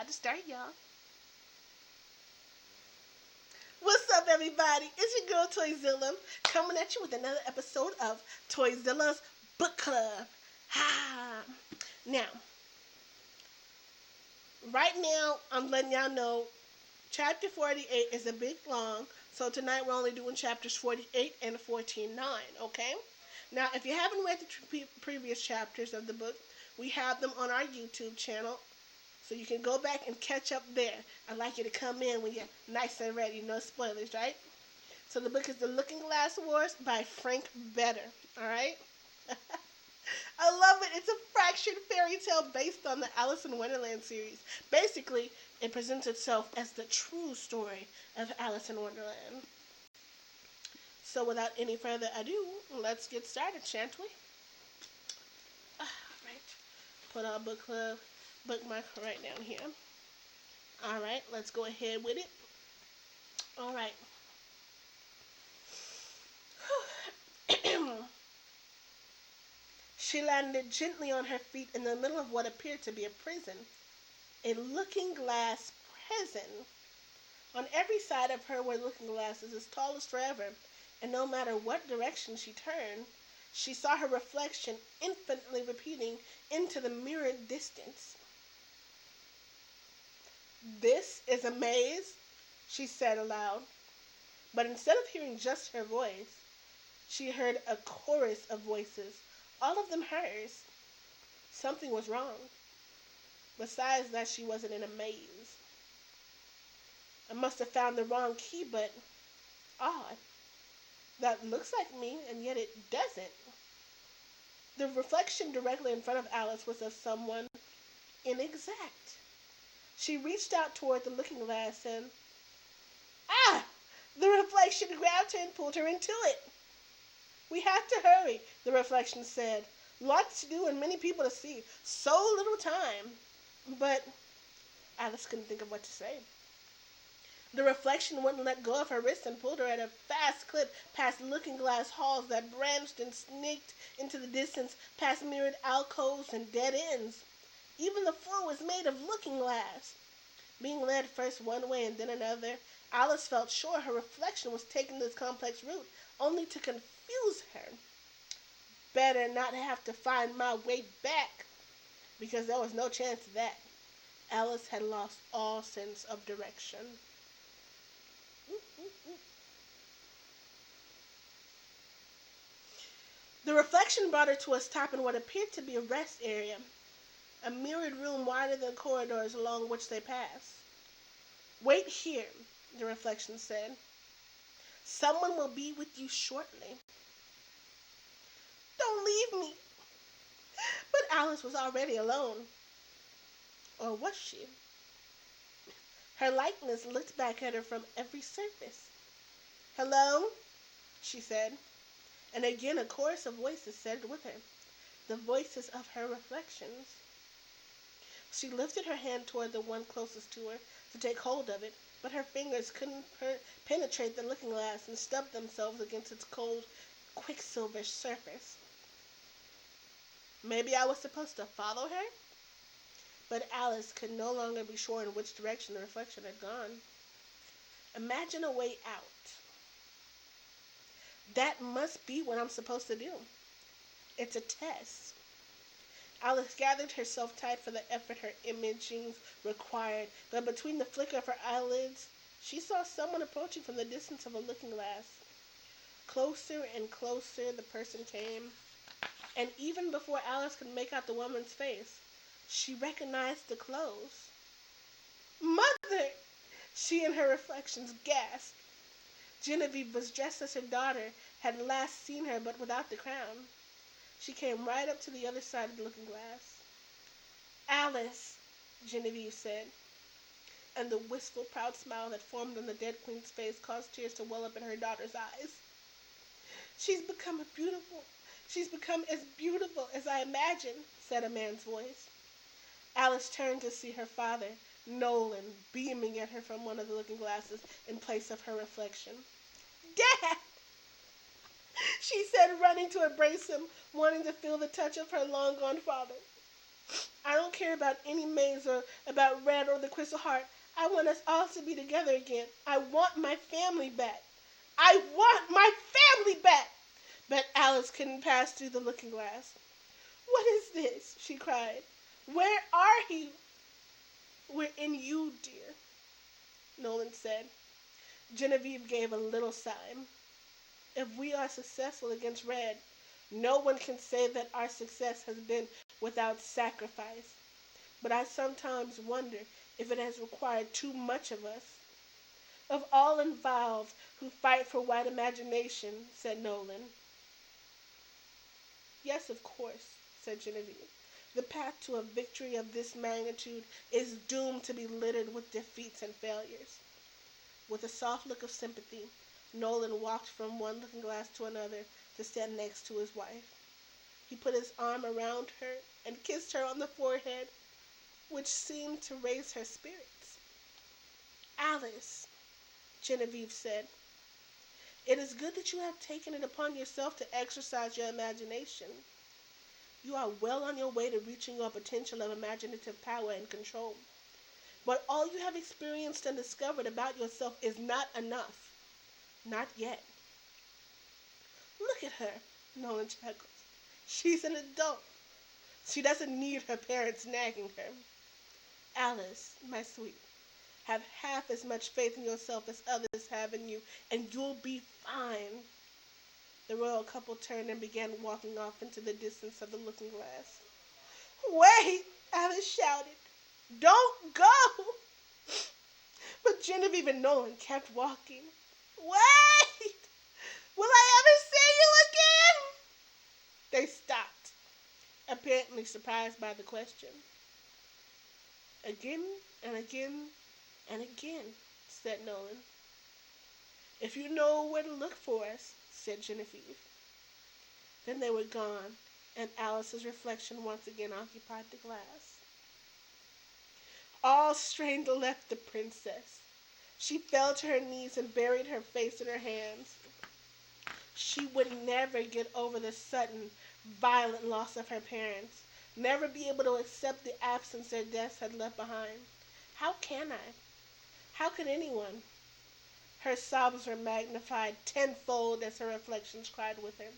about to start, y'all. What's up, everybody? It's your girl Toyzilla coming at you with another episode of Toyzilla's Book Club. Ha! Now, right now, I'm letting y'all know chapter 48 is a bit long, so tonight we're only doing chapters 48 and 14:9, okay? Now, if you haven't read the previous chapters of the book, we have them on our YouTube channel, so you can go back and catch up there. I'd like you to come in when you're nice and ready. No spoilers, right? So the book is The Looking Glass Wars by Frank Better. All right? I love it. It's a fractured fairy tale based on the Alice in Wonderland series. Basically, it presents itself as the true story of Alice in Wonderland. So without any further ado, let's get started, shan't we? All right. Put our book club bookmark right down here. All right, let's go ahead with it. All right. She landed gently on her feet in the middle of what appeared to be a prison, a looking glass prison. On every side of her were looking glasses as tall as forever, and no matter what direction she turned, she saw her reflection infinitely repeating into the mirrored distance. "This is a maze," she said aloud. But instead of hearing just her voice, she heard a chorus of voices, all of them hers. Something was wrong. Besides that, she wasn't in a maze. "I must have found the wrong key, but odd. That looks like me, and yet it doesn't." The reflection directly in front of Alice was of someone inexact. She reached out toward the looking glass and, ah! The reflection grabbed her and pulled her into it. "We have to hurry," the reflection said. "Lots to do and many people to see. So little time." But Alice couldn't think of what to say. The reflection wouldn't let go of her wrist and pulled her at a fast clip past looking glass halls that branched and snaked into the distance, past mirrored alcoves and dead ends. Even the floor was made of looking glass. Being led first one way and then another, Alice felt sure her reflection was taking this complex route, only to confuse her. Better not have to find my way back, because there was no chance of that. Alice had lost all sense of direction. The reflection brought her to a stop in what appeared to be a rest area, a mirrored room wider than corridors along which they passed. "Wait here," the reflection said. "Someone will be with you shortly." "Don't leave me." But Alice was already alone. Or was she? Her likeness looked back at her from every surface. "Hello," she said, and again a chorus of voices said with her, the voices of her reflections. She lifted her hand toward the one closest to her to take hold of it, but her fingers couldn't penetrate the looking glass and stubbed themselves against its cold, quicksilver surface. Maybe I was supposed to follow her? But Alice could no longer be sure in which direction the reflection had gone. Imagine a way out. That must be what I'm supposed to do. It's a test. Alice gathered herself tight for the effort her imaging required, but between the flicker of her eyelids, she saw someone approaching from the distance of a looking glass. Closer and closer the person came, and even before Alice could make out the woman's face, she recognized the clothes. "Mother!" she and her reflections gasped. Genevieve was dressed as her daughter had last seen her, but without the crown. She came right up to the other side of the looking glass. "Alice," Genevieve said, and the wistful, proud smile that formed on the dead queen's face caused tears to well up in her daughter's eyes. She's become as beautiful as I imagined," said a man's voice. Alice turned to see her father, Nolan, beaming at her from one of the looking glasses in place of her reflection. "Dad!" she said, running to embrace him, wanting to feel the touch of her long-gone father. I don't care about any maze or about Red or the Crystal Heart. I want us all to be together again. I want my family back. I want my family back. But Alice couldn't pass through the looking glass. What is this? She cried. Where are you? We're in you, dear, Nolan said. Genevieve gave a little sigh. If we are successful against Red, no one can say that our success has been without sacrifice. But I sometimes wonder if it has required too much of us. Of all involved who fight for white imagination, said Nolan. Yes, of course, said Genevieve. The path to a victory of this magnitude is doomed to be littered with defeats and failures. With a soft look of sympathy, Nolan walked from one looking glass to another to stand next to his wife. He put his arm around her and kissed her on the forehead, which seemed to raise her spirits. Alice, Genevieve said, it is good that you have taken it upon yourself to exercise your imagination. You are well on your way to reaching your potential of imaginative power and control. But all you have experienced and discovered about yourself is not enough. Not yet. Look at her, Nolan chuckled. She's an adult. She doesn't need her parents nagging her. Alice, my sweet, have half as much faith in yourself as others have in you, and you'll be fine. The royal couple turned and began walking off into the distance of the looking glass. Wait, Alice shouted. Don't go! But Genevieve and Nolan kept walking. Wait! Will I ever see you again? They stopped, apparently surprised by the question. Again and again and again, said Nolan. If you know where to look for us, said Genevieve. Then they were gone, and Alice's reflection once again occupied the glass. All strength left the princess. She fell to her knees and buried her face in her hands. She would never get over the sudden, violent loss of her parents, never be able to accept the absence their deaths had left behind. How can I? How could anyone? Her sobs were magnified tenfold as her reflections cried with her.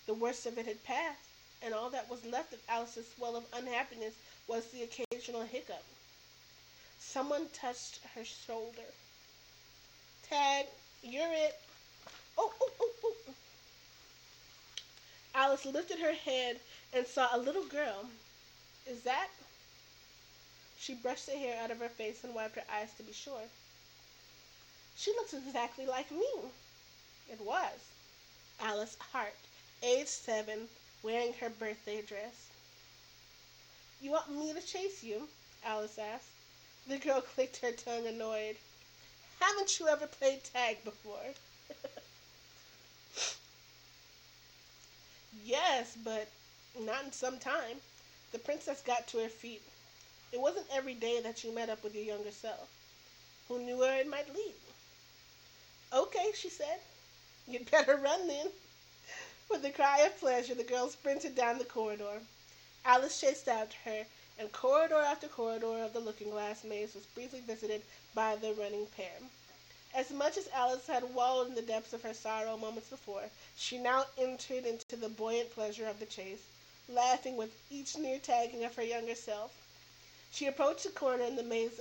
The worst of it had passed, and all that was left of Alice's swell of unhappiness was the occasional hiccup. Someone touched her shoulder. Tag, you're it. Oh, oh, oh, oh. Alice lifted her head and saw a little girl. Is that? She brushed the hair out of her face and wiped her eyes to be sure. She looks exactly like me. It was Alice Hart, age 7, wearing her birthday dress. You want me to chase you? Alice asked. The girl clicked her tongue, annoyed. Haven't you ever played tag before? Yes, but not in some time. The princess got to her feet. It wasn't every day that you met up with your younger self. Who knew where it might lead? Okay, she said. You'd better run then. With a cry of pleasure, the girl sprinted down the corridor. Alice chased after her, and corridor after corridor of the looking-glass maze was briefly visited by the running pair. As much as Alice had wallowed in the depths of her sorrow moments before, she now entered into the buoyant pleasure of the chase, laughing with each near tagging of her younger self. She approached the corner in the maze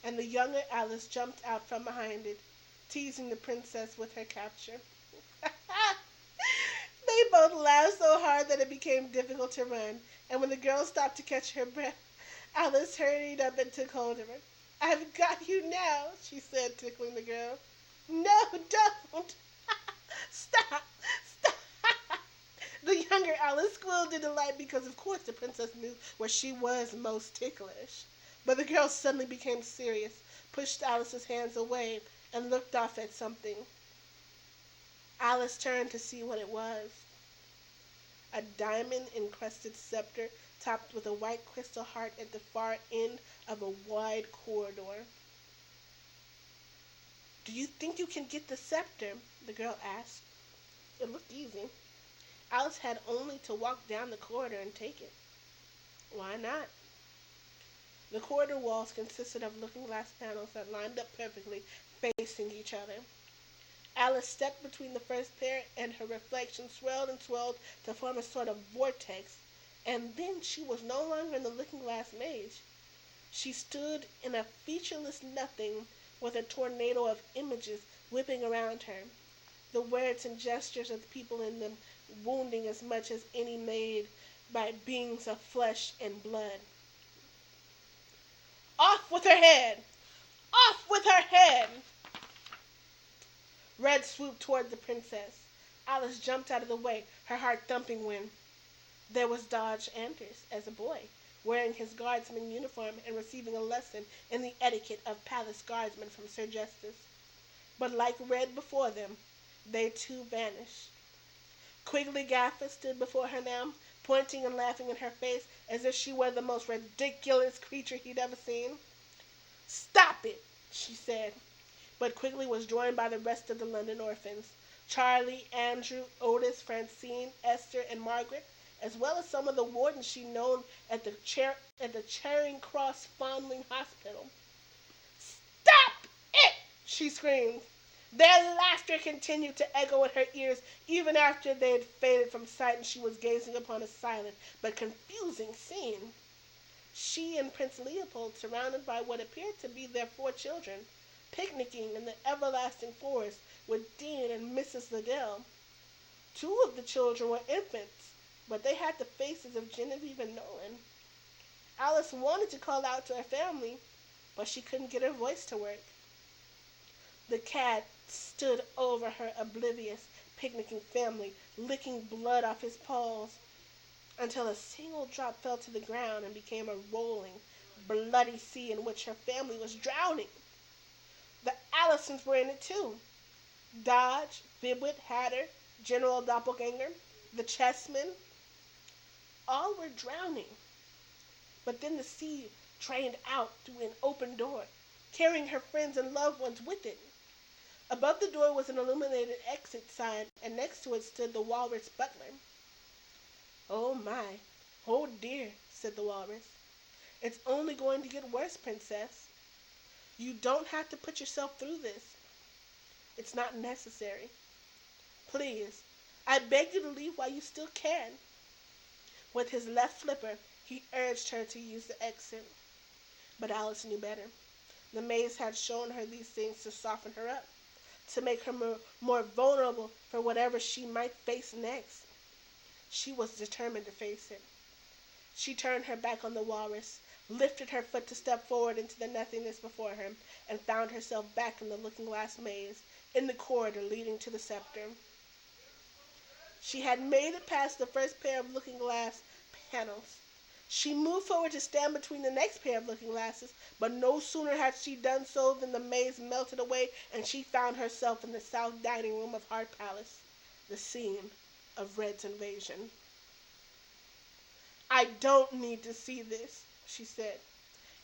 and the younger Alice jumped out from behind it, teasing the princess with her capture. They both laughed so hard that it became difficult to run, and when the girl stopped to catch her breath, Alice hurried up and took hold of her. I've got you now, she said, tickling the girl. No, don't. Stop. Stop. The younger Alice squealed in delight because, of course, the princess knew where she was most ticklish. But the girl suddenly became serious, pushed Alice's hands away, and looked off at something. Alice turned to see what it was. A diamond-encrusted scepter topped with a white crystal heart at the far end of a wide corridor. Do you think you can get the scepter? The girl asked. It looked easy. Alice had only to walk down the corridor and take it. Why not? The corridor walls consisted of looking glass panels that lined up perfectly, facing each other. Alice stepped between the first pair, and her reflection swelled and swelled to form a sort of vortex. And then she was no longer in the looking glass maze. She stood in a featureless nothing with a tornado of images whipping around her, the words and gestures of the people in them wounding as much as any made by beings of flesh and blood. Off with her head! Off with her head! Red swooped toward the princess. Alice jumped out of the way, her heart thumping when there was Dodge Anders as a boy, wearing his guardsman uniform and receiving a lesson in the etiquette of palace guardsmen from Sir Justice. But like Red before them, they too vanished. Quigley Gaffer stood before her now, pointing and laughing in her face as if she were the most ridiculous creature he'd ever seen. "Stop it," she said. But Quigley was joined by the rest of the London orphans, Charlie, Andrew, Otis, Francine, Esther, and Margaret, as well as some of the wardens she'd known at the Charing Cross Foundling Hospital. "Stop it!" she screamed. Their laughter continued to echo in her ears even after they had faded from sight and she was gazing upon a silent but confusing scene. She and Prince Leopold, surrounded by what appeared to be their 4 children, picnicking in the everlasting forest with Dean and Mrs. Liddell. 2 of the children were infants, but they had the faces of Genevieve and Nolan. Alice wanted to call out to her family, but she couldn't get her voice to work. The cat stood over her oblivious picnicking family, licking blood off his paws until a single drop fell to the ground and became a rolling, bloody sea in which her family was drowning. The Allisons were in it too. Dodge, Bibwit, Hatter, General Doppelganger, the chessmen, all were drowning. But then the sea drained out through an open door, carrying her friends and loved ones with it. Above the door was an illuminated exit sign, and next to it stood the walrus butler. "Oh my, oh dear," said the walrus. "It's only going to get worse, princess. You don't have to put yourself through this. It's not necessary. Please, I beg you to leave while you still can." With his left flipper, he urged her to use the exit. But Alice knew better. The maze had shown her these things to soften her up, to make her more vulnerable for whatever she might face next. She was determined to face it. She turned her back on the walrus, lifted her foot to step forward into the nothingness before her, and found herself back in the looking-glass maze, in the corridor leading to the scepter. She had made it past the first pair of looking-glass panels. She moved forward to stand between the next pair of looking-glasses, but no sooner had she done so than the maze melted away and she found herself in the south dining room of Hart Palace, the scene of Red's invasion. "I don't need to see this," she said.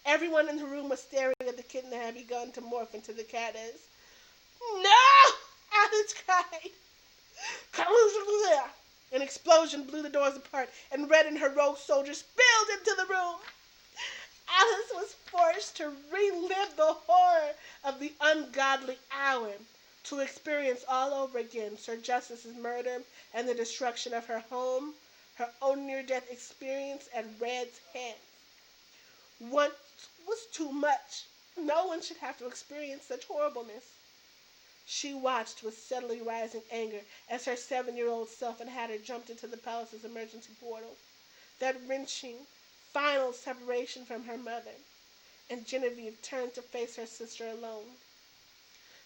Everyone in the room was staring at the kitten that had begun to morph into the cat as... "No!" Alice cried. An explosion blew the doors apart, and Red and her rogue soldiers spilled into the room. Alice was forced to relive the horror of the ungodly hour, to experience all over again Sir Justice's murder and the destruction of her home, her own near-death experience at Red's hands. Once was too much. No one should have to experience such horribleness. She watched with steadily rising anger as her 7-year-old self and Hatter jumped into the palace's emergency portal. That wrenching, final separation from her mother, and Genevieve turned to face her sister alone.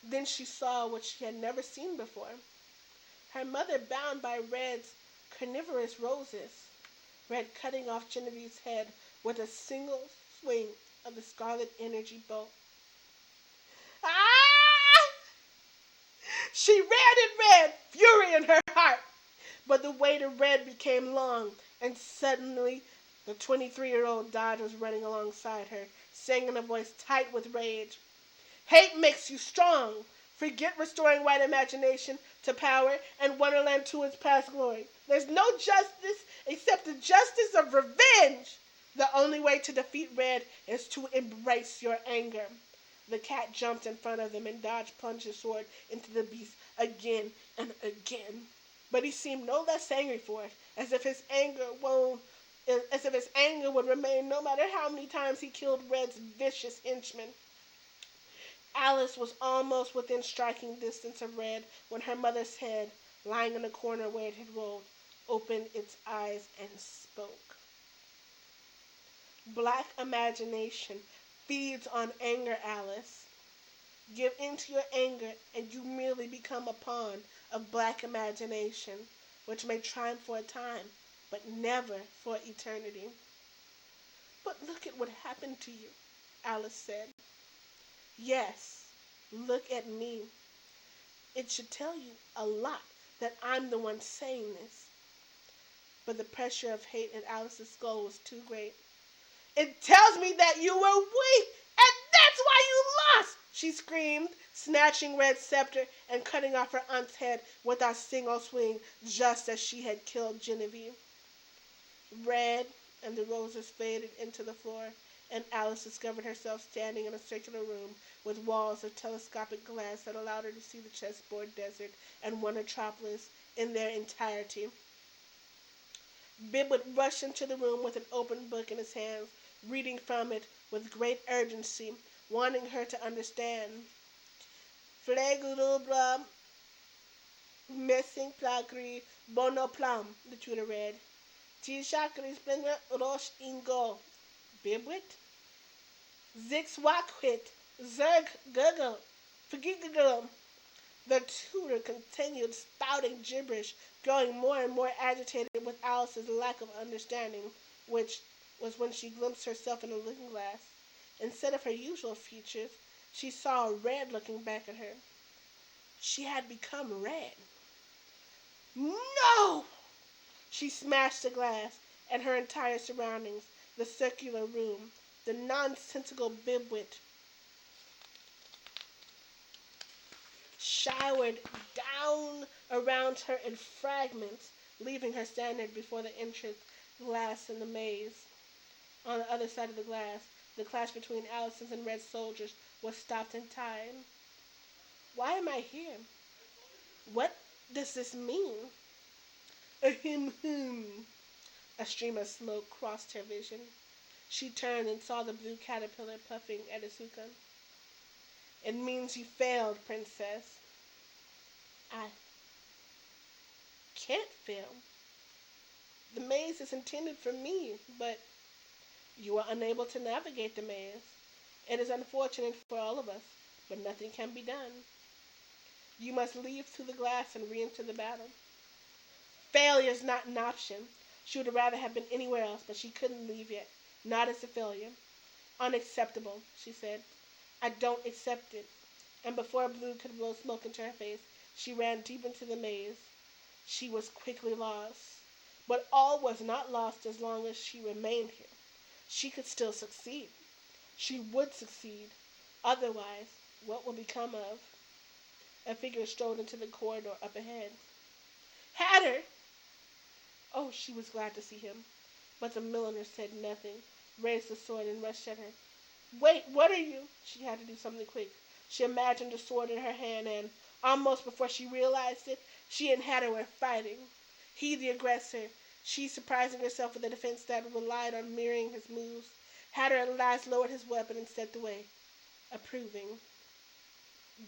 Then she saw what she had never seen before. Her mother bound by Red's carnivorous roses, Red cutting off Genevieve's head with a single swing of the scarlet energy bolt. Ah! She ran and ran, fury in her heart. But the way to Red became long, and suddenly the 23-year-old Dodge was running alongside her, saying in a voice tight with rage, "Hate makes you strong. Forget restoring white imagination to power and Wonderland to its past glory. There's no justice except the justice of revenge." The only way to defeat Red is to embrace your anger. The cat jumped in front of them and Dodge plunged his sword into the beast again and again. But he seemed no less angry for it, as if his anger would remain no matter how many times he killed Red's vicious henchmen. Alice was almost within striking distance of Red when her mother's head, lying in the corner where it had rolled, opened its eyes and spoke. Black imagination feeds on anger, Alice. Give in to your anger, and you merely become a pawn of black imagination, which may triumph for a time, but never for eternity. But look at what happened to you, Alice said. Yes, look at me. It should tell you a lot that I'm the one saying this. But the pressure of hate in Alice's skull was too great. It tells me that you were weak, and that's why you lost, she screamed, snatching Red's scepter and cutting off her aunt's head with a single swing, just as she had killed Genevieve. Red and the roses faded into the floor, and Alice discovered herself standing in a circular room with walls of telescopic glass that allowed her to see the chessboard desert and Wondertropolis in their entirety. Bib would rush into the room with an open book in his hands, reading from it with great urgency, wanting her to understand. Flegulubra messing plagri bonoplam, the tutor read. Tishakri splendor rosh ingo. Bibwit? Zixwakwit. Zerg guggle. Forgiggle. The tutor continued spouting gibberish, growing more and more agitated with Alice's lack of understanding, which was when she glimpsed herself in a looking glass. Instead of her usual features, she saw Red looking back at her. She had become Red. No! She smashed the glass, and her entire surroundings, the circular room, the nonsensical bibwit, showered down around her in fragments, leaving her standing before the entrance glass in the maze. On the other side of the glass, the clash between Alice's and Red's soldiers was stopped in time. Why am I here? What does this mean? Ahem. A stream of smoke crossed her vision. She turned and saw the blue caterpillar puffing at its hookah. It means you failed, princess. I can't fail. The maze is intended for me, but you are unable to navigate the maze. It is unfortunate for all of us, but nothing can be done. You must leave through the glass and re-enter the battle. Failure is not an option. She would rather have been anywhere else, but she couldn't leave yet. Not as a failure. Unacceptable, she said. I don't accept it. And before Blue could blow smoke into her face, she ran deep into the maze. She was quickly lost. But all was not lost as long as she remained here. She could still succeed. She would succeed. Otherwise, what would become of? A figure strode into the corridor up ahead. Hatter! Oh, she was glad to see him. But the milliner said nothing, raised the sword and rushed at her. Wait, what are you? She had to do something quick. She imagined the sword in her hand and, almost before she realized it, she and Hatter were fighting. He the aggressor, she surprising herself with a defense that relied on mirroring his moves. Hatter at last lowered his weapon and stepped away, approving.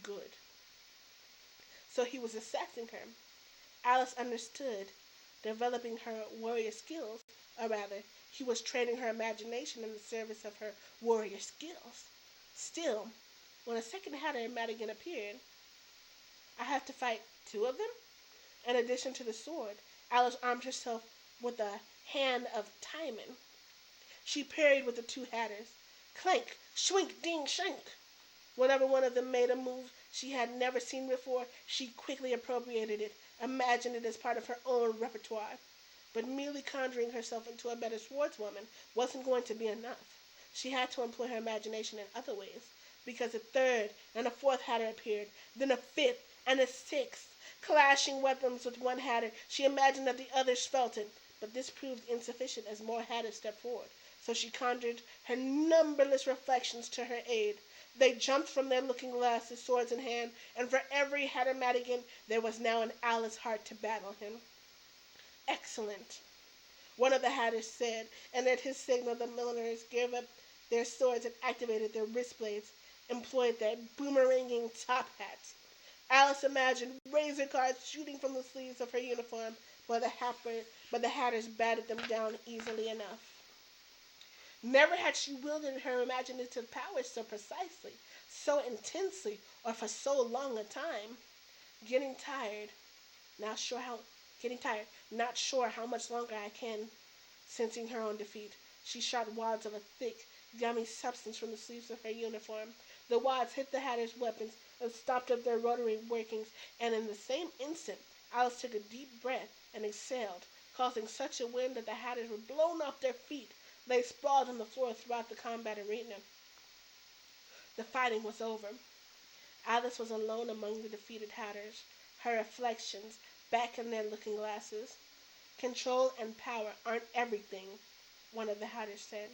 Good. So he was assessing her. Alice understood, developing her warrior skills, or rather, he was training her imagination in the service of her warrior skills. Still, when a second Hatter and Madigan appeared, I have to fight two of them? In addition to the sword, Alice armed herself with a hand of Timon. She parried with the two Hatters. Clank, swink, ding, shank. Whenever one of them made a move she had never seen before, she quickly appropriated it, imagined it as part of her own repertoire. But merely conjuring herself into a better swordswoman wasn't going to be enough. She had to employ her imagination in other ways, because a third and a fourth Hatter appeared, then a fifth and a sixth. Clashing weapons with one Hatter, she imagined that the others felt it, but this proved insufficient as more Hatters stepped forward. so she conjured her numberless reflections to her aid. They jumped from their looking glasses, swords in hand, and for every Hattermatigan there was now an Alice heart to battle him. Excellent, one of the Hatters said, and at his signal the milliners gave up their swords and activated their wrist blades, employed their boomeranging top hats. Alice imagined razor cards shooting from the sleeves of her uniform, but the Hatters batted them down easily enough. Never had she wielded her imaginative powers so precisely, so intensely, or for so long a time. Getting tired, not sure how Getting tired, not sure how much longer I can. Sensing her own defeat, she shot wads of a thick, gummy substance from the sleeves of her uniform. The wads hit the Hatter's weapons and stopped up their rotary workings, and in the same instant Alice took a deep breath and exhaled, causing such a wind that the Hatters were blown off their feet. They sprawled on the floor throughout the combat arena. The fighting was over. Alice was alone among the defeated Hatters, her reflections back in their looking glasses. Control and power aren't everything, one of the Hatters said.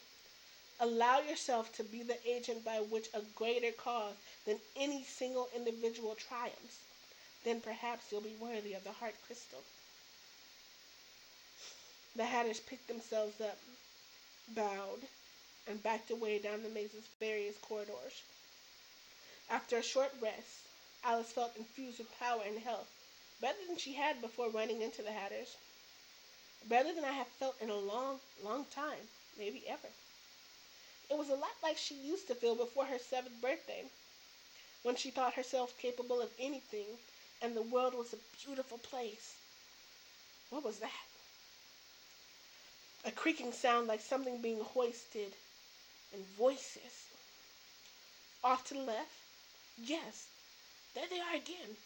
Allow yourself to be the agent by which a greater cause than any single individual triumphs. Then perhaps you'll be worthy of the heart crystal. The Hatters picked themselves up, bowed, and backed away down the maze's various corridors. After a short rest, Alice felt infused with power and health, better than she had before running into the Hatters. Better than I have felt in a long, long time, maybe ever. It was a lot like she used to feel before her 7th birthday, when she thought herself capable of anything, and the world was a beautiful place. What was that? A creaking sound like something being hoisted, and voices. Off to the left? Yes, there they are again.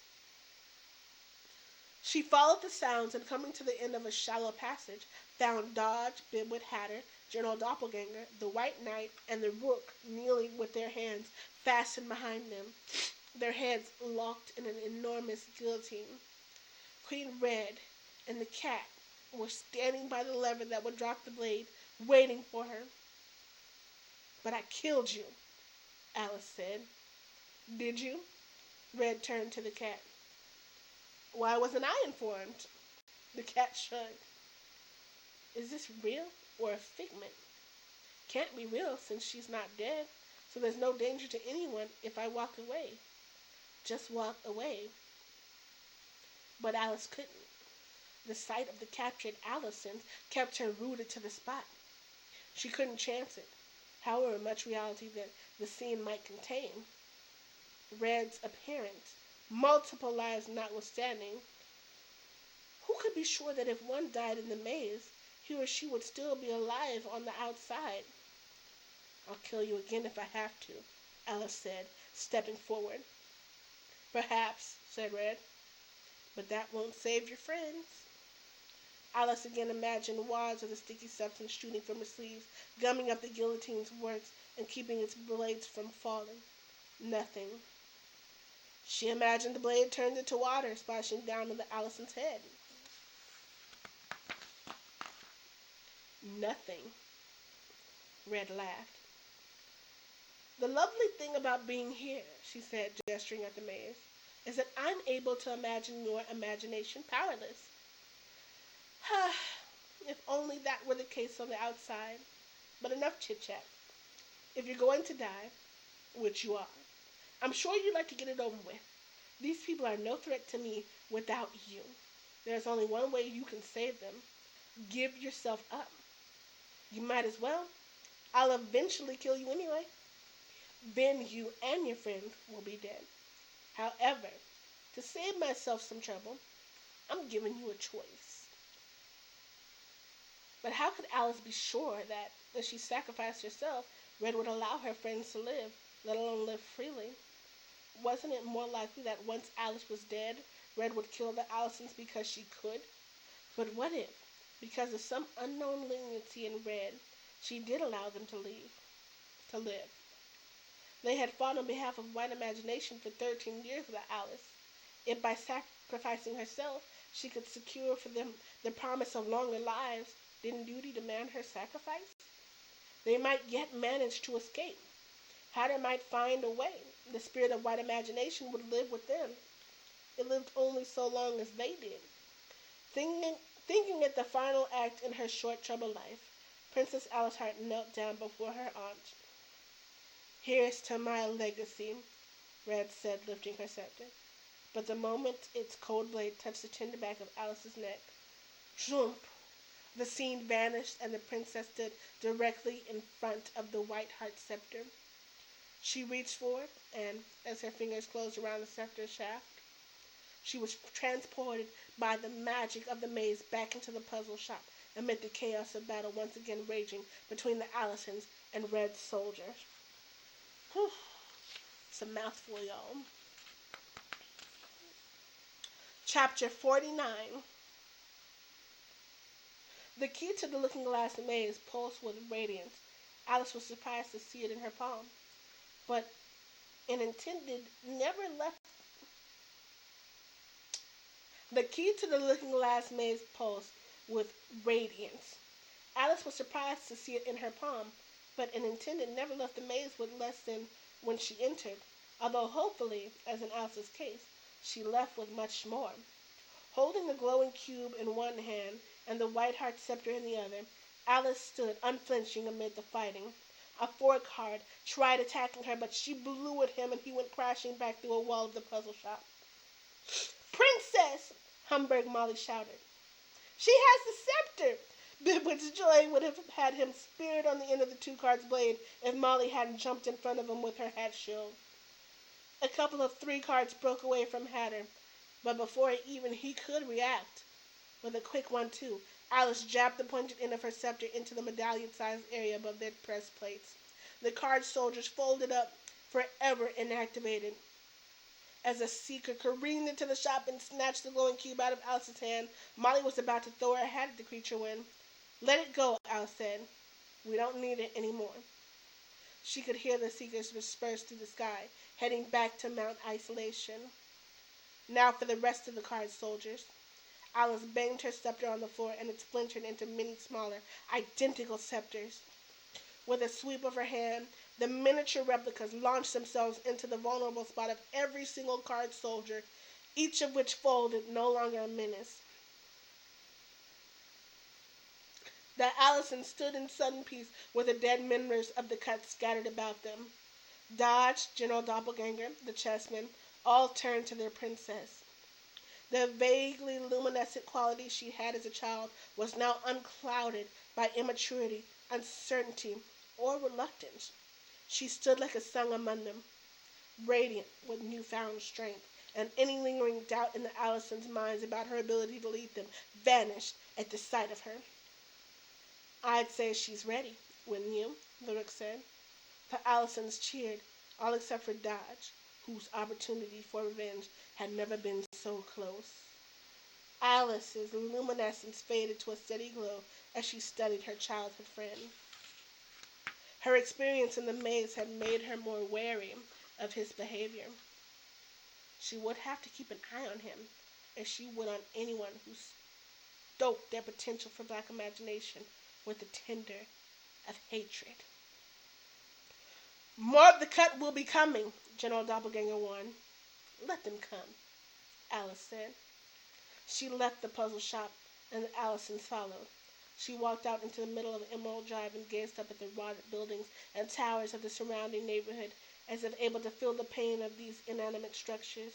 She followed the sounds and, coming to the end of a shallow passage, found Dodge, Bibwood Hatter, General Doppelganger, the White Knight, and the Rook kneeling with their hands fastened behind them, their heads locked in an enormous guillotine. Queen Red and the cat were standing by the lever that would drop the blade, waiting for her. But I killed you, Alice said. Did you? Red turned to the cat. Why wasn't I informed? The cat shrugged. Is this real or a figment? Can't be real since she's not dead, so there's no danger to anyone if I walk away. Just walk away. But Alice couldn't. The sight of the captured Allisons kept her rooted to the spot. She couldn't chance it, however much reality that the scene might contain. Red's appearance, multiple lives notwithstanding, who could be sure that if one died in the maze, he or she would still be alive on the outside? I'll kill you again if I have to, Alice said, stepping forward. Perhaps, said Red, but that won't save your friends. Alice again imagined wads of the sticky substance shooting from her sleeves, gumming up the guillotine's works and keeping its blades from falling. Nothing. She imagined the blade turned into water, splashing down on the Allison's head. Nothing. Red laughed. The lovely thing about being here, she said, gesturing at the maze, is that I'm able to imagine your imagination powerless. If only that were the case on the outside. But enough chit-chat. If you're going to die, which you are, I'm sure you'd like to get it over with. These people are no threat to me without you. There's only one way you can save them. Give yourself up. You might as well. I'll eventually kill you anyway. Then you and your friend will be dead. However, to save myself some trouble, I'm giving you a choice. But how could Alice be sure that if she sacrificed herself, Red would allow her friends to live, let alone live freely? Wasn't it more likely that once Alice was dead, Red would kill the Allisons because she could? But what if, because of some unknown leniency in Red, she did allow them to live? They had fought on behalf of white imagination for 13 years without Alice. If by sacrificing herself she could secure for them the promise of longer lives, didn't duty demand her sacrifice? They might yet manage to escape. Hatter might find a way. The spirit of white imagination would live within. It lived only so long as they did. Thinking, thinking at the final act in her short troubled life, Princess Alice Hart knelt down before her aunt. "Here's to my legacy," Red said, lifting her scepter. But the moment its cold blade touched the tender back of Alice's neck, zoomp, the scene vanished and the princess stood directly in front of the white heart scepter. She reached forward, and as her fingers closed around the scepter shaft, she was transported by the magic of the maze back into the puzzle shop amid the chaos of battle once again raging between the Allisons and Red soldiers. Whew, it's a mouthful, y'all. Chapter 49. The key to the looking glass maze pulsed with radiance. Alice was surprised to see it in her palm, but an intended never left. The key to the looking glass maze pulsed with radiance. Alice was surprised to see it in her palm, but an attendant never left the maze with less than when she entered, although hopefully, as in Alice's case, she left with much more. Holding the glowing cube in one hand and the white heart scepter in the other, Alice stood unflinching amid the fighting. A fork card tried attacking her, but she blew at him and he went crashing back through a wall of the puzzle shop. "Princess!" Humbug Molly shouted. "She has the scepter!" Bidwit's joy would have had him speared on the end of the two-card's blade if Molly hadn't jumped in front of him with her hat shield. A couple of three-cards broke away from Hatter, but before even he could react, with a quick 1-2, Alice jabbed the pointed end of her scepter into the medallion-sized area above their press plates. The card soldiers folded up, forever inactivated. As a seeker careened into the shop and snatched the glowing cube out of Alice's hand, Molly was about to throw her hat at the creature when, "Let it go," Alice said. "We don't need it anymore." She could hear the seekers disperse through the sky, heading back to Mount Isolation. Now for the rest of the card soldiers. Alice banged her scepter on the floor and it splintered into many smaller, identical scepters. With a sweep of her hand, the miniature replicas launched themselves into the vulnerable spot of every single card soldier, each of which folded no longer a menace. The Allisons stood in sudden peace with the dead members of the cut scattered about them. Dodge, General Doppelganger, the chessmen, all turned to their princess. The vaguely luminescent quality she had as a child was now unclouded by immaturity, uncertainty, or reluctance. She stood like a sun among them, radiant with newfound strength, and any lingering doubt in the Allisons' minds about her ability to lead them vanished at the sight of her. "I'd say she's ready, wouldn't you?" the Rook said. The Allisons cheered, all except for Dodge, whose opportunity for revenge had never been so close. Alice's luminescence faded to a steady glow as she studied her childhood friend. Her experience in the maze had made her more wary of his behavior. She would have to keep an eye on him, as she would on anyone who stoked their potential for black imagination with the tinder of hatred. "More of the cut will be coming," General Doppelganger warned. "Let them come," Alice said. She left the puzzle shop, and the Allisons followed. She walked out into the middle of Emerald Drive and gazed up at the rotted buildings and towers of the surrounding neighborhood, as if able to feel the pain of these inanimate structures.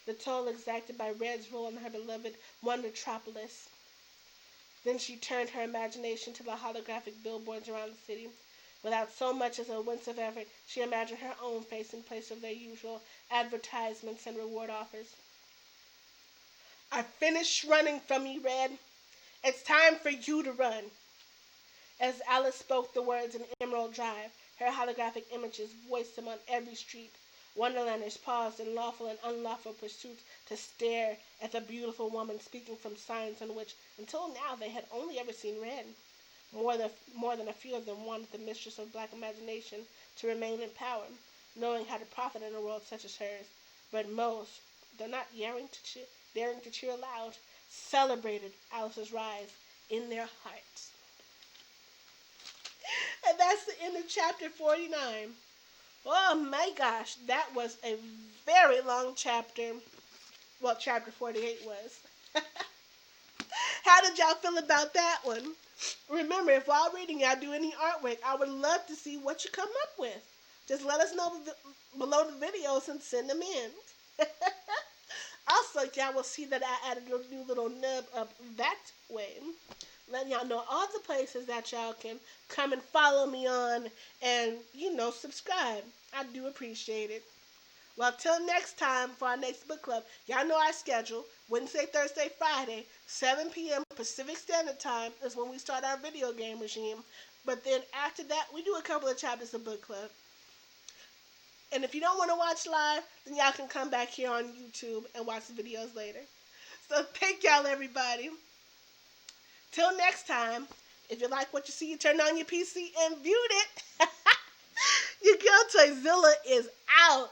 The toll exacted by Red's rule in her beloved Wondertropolis. Then she turned her imagination to the holographic billboards around the city. Without so much as a wince of effort, she imagined her own face in place of their usual advertisements and reward offers. "I finished running from you, Red. It's time for you to run." As Alice spoke the words in Emerald Drive, her holographic images voiced them on every street. Wonderlanders paused in lawful and unlawful pursuits to stare at the beautiful woman speaking from signs on which, until now, they had only ever seen red. More than a few of them wanted the mistress of black imagination to remain in power, knowing how to profit in a world such as hers. But most, though not daring to cheer aloud, celebrated Alice's rise in their hearts. And that's the end of chapter 49. Oh my gosh, that was a very long chapter. Well, chapter 48 was. How did y'all feel about that one? Remember, if while reading y'all do any artwork, I would love to see what you come up with. Just let us know below the videos and send them in. Also, y'all will see that I added a new little nub up that way. Letting y'all know all the places that y'all can come and follow me on and, subscribe. I do appreciate it. Well, till next time for our next book club, y'all know our schedule. Wednesday, Thursday, Friday, 7 p.m. Pacific Standard Time is when we start our video game regime. But then after that, we do a couple of chapters of book club. And if you don't want to watch live, then y'all can come back here on YouTube and watch the videos later. So thank y'all, everybody. Till next time, if you like what you see, you turn on your PC and viewed it. Your girl Toyzilla is out.